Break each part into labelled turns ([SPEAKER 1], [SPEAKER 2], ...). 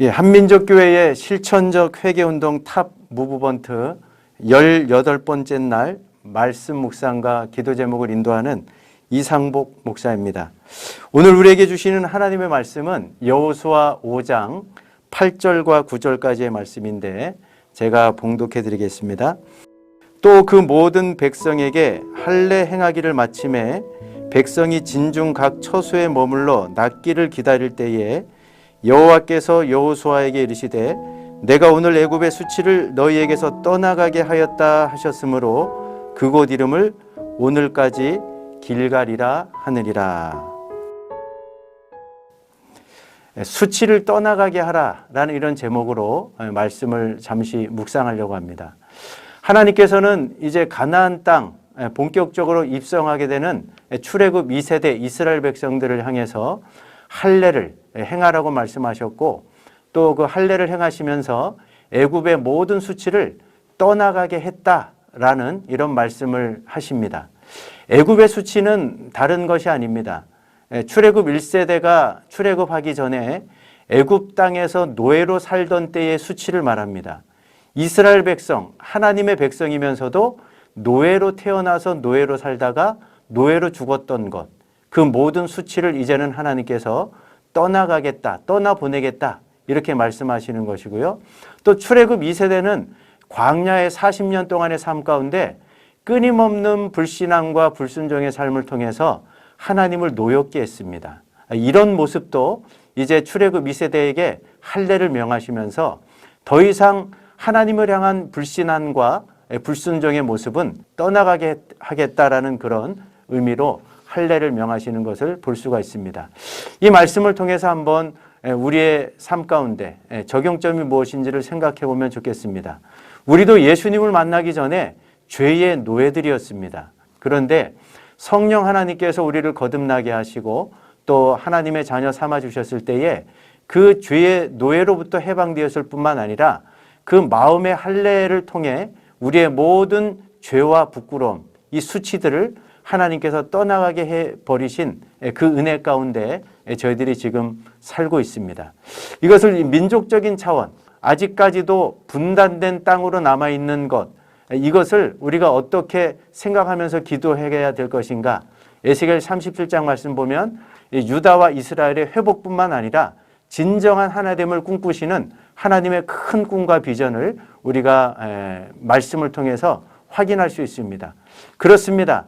[SPEAKER 1] 한민족교회의 실천적 회개운동 탑 무브먼트 18번째 날 말씀 묵상과 기도 제목을 인도하는 이상복 목사입니다. 오늘 우리에게 주시는 하나님의 말씀은 여호수아 5장 8절과 9절까지의 말씀인데 제가 봉독해 드리겠습니다. 또 그 모든 백성에게 할례 행하기를 마침에 백성이 진중 각 처소에 머물러 낫기를 기다릴 때에 여호와께서 여호수아에게 이르시되 내가 오늘 애굽의 수치를 너희에게서 떠나가게 하였다 하셨으므로 그곳 이름을 오늘까지 길갈이라 하느니라. 수치를 떠나가게 하라라는 이런 제목으로 말씀을 잠시 묵상하려고 합니다. 하나님께서는 이제 가나안 땅 본격적으로 입성하게 되는 출애굽 2세대 이스라엘 백성들을 향해서 할례를 행하라고 말씀하셨고 또 그 할례를 행하시면서 애굽의 모든 수치를 떠나가게 했다라는 이런 말씀을 하십니다. 애굽의 수치는 다른 것이 아닙니다. 출애굽 1세대가 출애굽하기 전에 애굽 땅에서 노예로 살던 때의 수치를 말합니다. 이스라엘 백성, 하나님의 백성이면서도 노예로 태어나서 노예로 살다가 노예로 죽었던 것, 그 모든 수치를 이제는 하나님께서 떠나가겠다, 떠나보내겠다 이렇게 말씀하시는 것이고요. 또 출애굽 2세대는 광야의 40년 동안의 삶 가운데 끊임없는 불신앙과 불순종의 삶을 통해서 하나님을 노엽게 했습니다. 이런 모습도 이제 출애굽 2세대에게 할례를 명하시면서 더 이상 하나님을 향한 불신앙과 불순종의 모습은 떠나가게 하겠다라는 그런 의미로 할례를 명하시는 것을 볼 수가 있습니다. 이 말씀을 통해서 한번 우리의 삶 가운데 적용점이 무엇인지를 생각해 보면 좋겠습니다. 우리도 예수님을 만나기 전에 죄의 노예들이었습니다. 그런데 성령 하나님께서 우리를 거듭나게 하시고 또 하나님의 자녀 삼아 주셨을 때에 그 죄의 노예로부터 해방되었을 뿐만 아니라 그 마음의 할례를 통해 우리의 모든 죄와 부끄러움, 이 수치들을 하나님께서 떠나가게 해버리신 그 은혜 가운데 저희들이 지금 살고 있습니다. 이것을 민족적인 차원, 아직까지도 분단된 땅으로 남아있는 것, 이것을 우리가 어떻게 생각하면서 기도해야 될 것인가. 에스겔 37장 말씀 보면 유다와 이스라엘의 회복뿐만 아니라 진정한 하나됨을 꿈꾸시는 하나님의 큰 꿈과 비전을 우리가 말씀을 통해서 확인할 수 있습니다. 그렇습니다.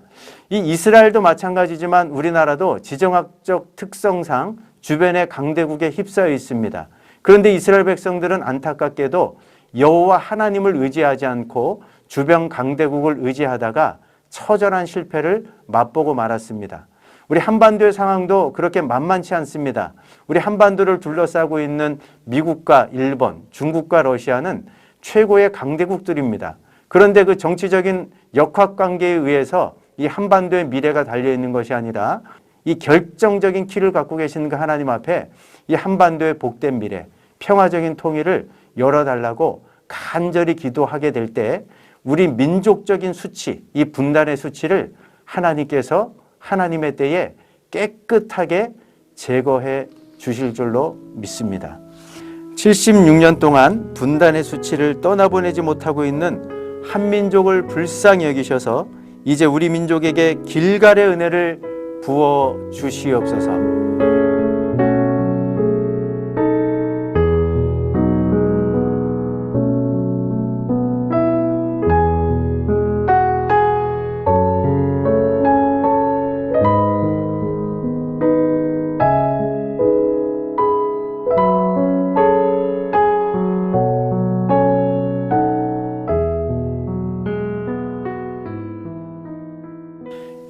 [SPEAKER 1] 이 이스라엘도 마찬가지지만 우리나라도 지정학적 특성상 주변의 강대국에 휩싸여 있습니다. 그런데 이스라엘 백성들은 안타깝게도 여호와 하나님을 의지하지 않고 주변 강대국을 의지하다가 처절한 실패를 맛보고 말았습니다. 우리 한반도의 상황도 그렇게 만만치 않습니다. 우리 한반도를 둘러싸고 있는 미국과 일본, 중국과 러시아는 최고의 강대국들입니다. 그런데 그 정치적인 역학관계에 의해서 이 한반도의 미래가 달려있는 것이 아니라 이 결정적인 키를 갖고 계신 그 하나님 앞에 이 한반도의 복된 미래, 평화적인 통일을 열어달라고 간절히 기도하게 될 때 우리 민족적인 수치, 이 분단의 수치를 하나님께서 하나님의 때에 깨끗하게 제거해 주실 줄로 믿습니다. 76년 동안 분단의 수치를 떠나보내지 못하고 있는 한민족을 불쌍히 여기셔서 이제 우리 민족에게 길갈의 은혜를 부어 주시옵소서.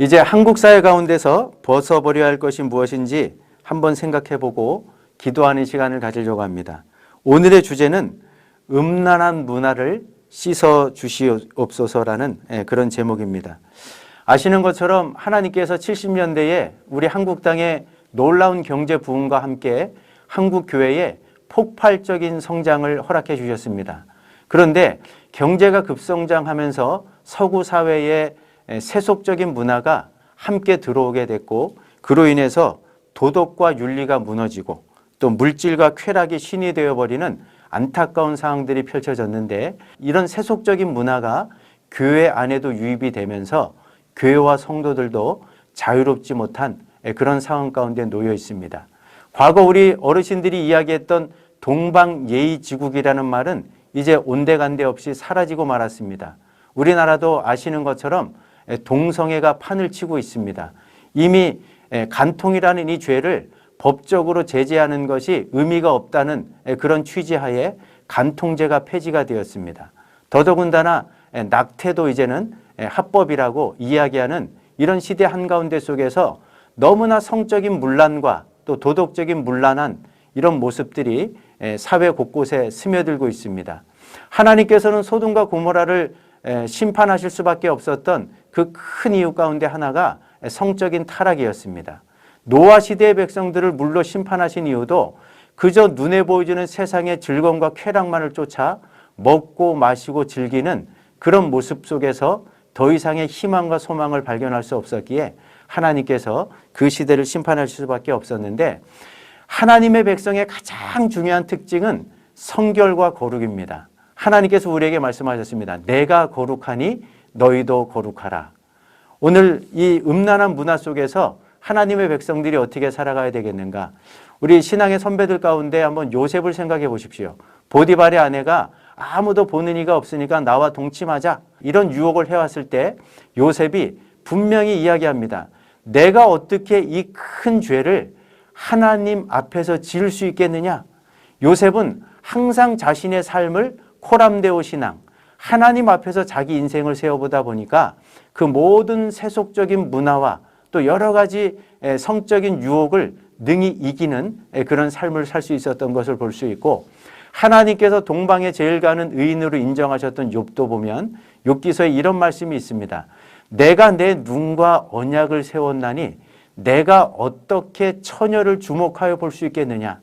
[SPEAKER 1] 이제 한국 사회 가운데서 벗어버려야 할 것이 무엇인지 한번 생각해보고 기도하는 시간을 가지려고 합니다. 오늘의 주제는 음란한 문화를 씻어 주시옵소서라는 그런 제목입니다. 아시는 것처럼 하나님께서 70년대에 우리 한국 땅에 놀라운 경제 부흥과 함께 한국 교회에 폭발적인 성장을 허락해 주셨습니다. 그런데 경제가 급성장하면서 서구 사회에 세속적인 문화가 함께 들어오게 됐고 그로 인해서 도덕과 윤리가 무너지고 또 물질과 쾌락이 신이 되어버리는 안타까운 상황들이 펼쳐졌는데, 이런 세속적인 문화가 교회 안에도 유입이 되면서 교회와 성도들도 자유롭지 못한 그런 상황 가운데 놓여 있습니다. 과거 우리 어르신들이 이야기했던 동방예의지국이라는 말은 이제 온데간데 없이 사라지고 말았습니다. 우리나라도 아시는 것처럼 동성애가 판을 치고 있습니다. 이미 간통이라는 이 죄를 법적으로 제재하는 것이 의미가 없다는 그런 취지하에 간통죄가 폐지가 되었습니다. 더더군다나 낙태도 이제는 합법이라고 이야기하는 이런 시대 한가운데 속에서 너무나 성적인 문란과 또 도덕적인 문란한 이런 모습들이 사회 곳곳에 스며들고 있습니다. 하나님께서는 소돔과 고모라를 심판하실 수밖에 없었던 그 큰 이유 가운데 하나가 성적인 타락이었습니다. 노아 시대의 백성들을 물로 심판하신 이유도 그저 눈에 보여주는 세상의 즐거움과 쾌락만을 쫓아 먹고 마시고 즐기는 그런 모습 속에서 더 이상의 희망과 소망을 발견할 수 없었기에 하나님께서 그 시대를 심판하실 수밖에 없었는데, 하나님의 백성의 가장 중요한 특징은 성결과 거룩입니다. 하나님께서 우리에게 말씀하셨습니다. 내가 거룩하니 너희도 거룩하라. 오늘 이 음란한 문화 속에서 하나님의 백성들이 어떻게 살아가야 되겠는가? 우리 신앙의 선배들 가운데 한번 요셉을 생각해 보십시오. 보디발의 아내가 아무도 보는 이가 없으니까 나와 동침하자, 이런 유혹을 해왔을 때 요셉이 분명히 이야기합니다. 내가 어떻게 이 큰 죄를 하나님 앞에서 지을 수 있겠느냐? 요셉은 항상 자신의 삶을 코람데오 신앙, 하나님 앞에서 자기 인생을 세워보다 보니까 그 모든 세속적인 문화와 또 여러 가지 성적인 유혹을 능히 이기는 그런 삶을 살 수 있었던 것을 볼 수 있고, 하나님께서 동방에 제일 가는 의인으로 인정하셨던 욥도 보면 욥기서에 이런 말씀이 있습니다. 내가 내 눈과 언약을 세웠나니 내가 어떻게 처녀를 주목하여 볼 수 있겠느냐.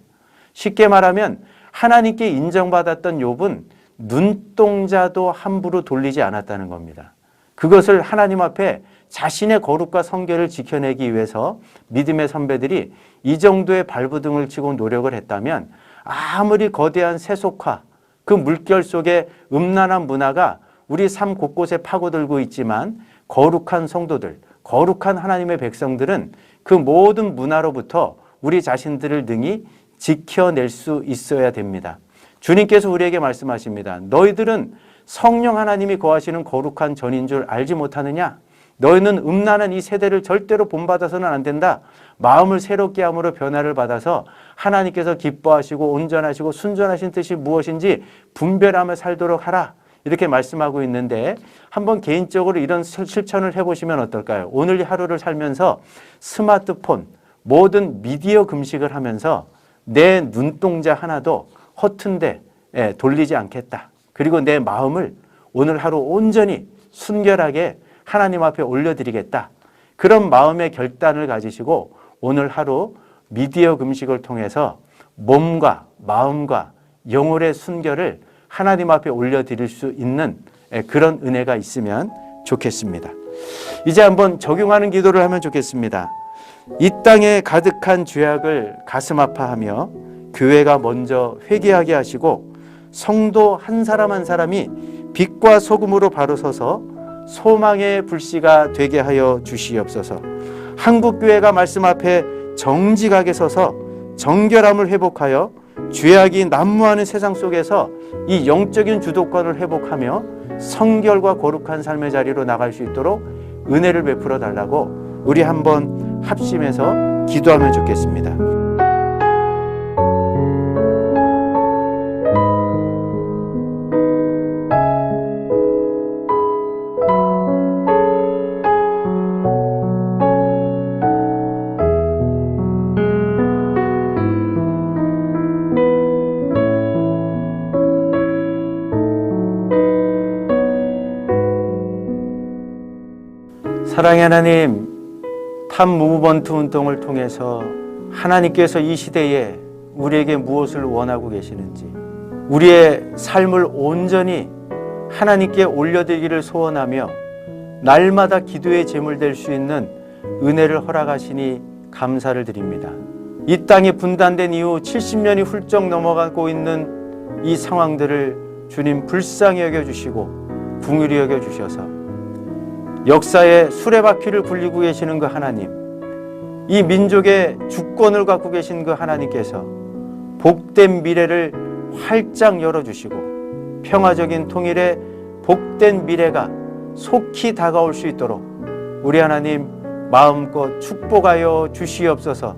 [SPEAKER 1] 쉽게 말하면 하나님께 인정받았던 욥은 눈동자도 함부로 돌리지 않았다는 겁니다. 그것을 하나님 앞에 자신의 거룩과 성결을 지켜내기 위해서 믿음의 선배들이 이 정도의 발부둥을 치고 노력을 했다면, 아무리 거대한 세속화, 그 물결 속에 음란한 문화가 우리 삶 곳곳에 파고들고 있지만, 거룩한 성도들, 거룩한 하나님의 백성들은 그 모든 문화로부터 우리 자신들을 능히 지켜낼 수 있어야 됩니다. 주님께서 우리에게 말씀하십니다. 너희들은 성령 하나님이 거하시는 거룩한 전인 줄 알지 못하느냐? 너희는 음란한 이 세대를 절대로 본받아서는 안 된다. 마음을 새롭게 함으로 변화를 받아서 하나님께서 기뻐하시고 온전하시고 순전하신 뜻이 무엇인지 분별하며 살도록 하라. 이렇게 말씀하고 있는데, 한번 개인적으로 이런 실천을 해보시면 어떨까요? 오늘 하루를 살면서 스마트폰, 모든 미디어 금식을 하면서 내 눈동자 하나도 허튼데 돌리지 않겠다. 그리고 내 마음을 오늘 하루 온전히 순결하게 하나님 앞에 올려드리겠다. 그런 마음의 결단을 가지시고 오늘 하루 미디어 금식을 통해서 몸과 마음과 영혼의 순결을 하나님 앞에 올려드릴 수 있는 그런 은혜가 있으면 좋겠습니다. 이제 한번 적용하는 기도를 하면 좋겠습니다. 이 땅에 가득한 죄악을 가슴 아파하며 교회가 먼저 회개하게 하시고 성도 한 사람 한 사람이 빛과 소금으로 바로 서서 소망의 불씨가 되게 하여 주시옵소서. 한국교회가 말씀 앞에 정직하게 서서 정결함을 회복하여 죄악이 난무하는 세상 속에서 이 영적인 주도권을 회복하며 성결과 거룩한 삶의 자리로 나갈 수 있도록 은혜를 베풀어 달라고 우리 한번 합심해서 기도하면 좋겠습니다. 사랑의 하나님, 탑 무브먼트 운동을 통해서 하나님께서 이 시대에 우리에게 무엇을 원하고 계시는지, 우리의 삶을 온전히 하나님께 올려드리기를 소원하며 날마다 기도의 제물 될 수 있는 은혜를 허락하시니 감사를 드립니다. 이 땅이 분단된 이후 70년이 훌쩍 넘어가고 있는 이 상황들을 주님 불쌍히 여겨주시고 긍휼히 여겨주셔서 역사의 수레바퀴를 굴리고 계시는 그 하나님, 이 민족의 주권을 갖고 계신 그 하나님께서 복된 미래를 활짝 열어주시고 평화적인 통일의 복된 미래가 속히 다가올 수 있도록 우리 하나님 마음껏 축복하여 주시옵소서.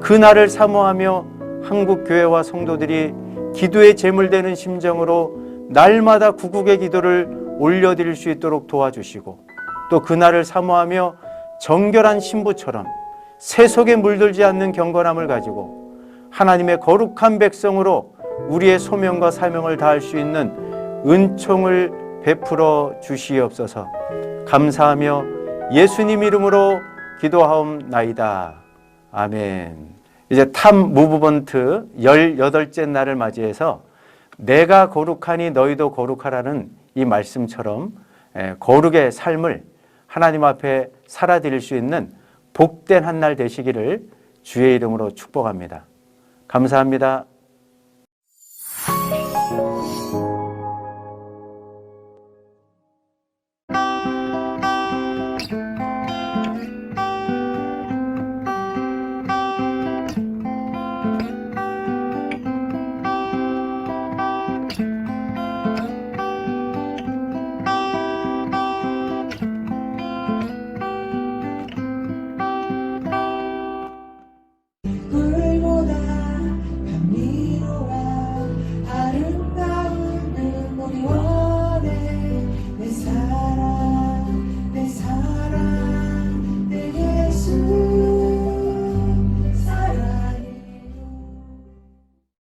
[SPEAKER 1] 그날을 사모하며 한국교회와 성도들이 기도의 제물되는 심정으로 날마다 구국의 기도를 올려드릴 수 있도록 도와주시고 또 그날을 사모하며 정결한 신부처럼 세속에 물들지 않는 경건함을 가지고 하나님의 거룩한 백성으로 우리의 소명과 사명을 다할 수 있는 은총을 베풀어 주시옵소서. 감사하며 예수님 이름으로 기도하옵나이다. 아멘. 이제 탑 무브먼트 18째 날을 맞이해서 내가 거룩하니 너희도 거룩하라는 이 말씀처럼 거룩의 삶을 하나님 앞에 살아드릴 수 있는 복된 한 날 되시기를 주의 이름으로 축복합니다. 감사합니다.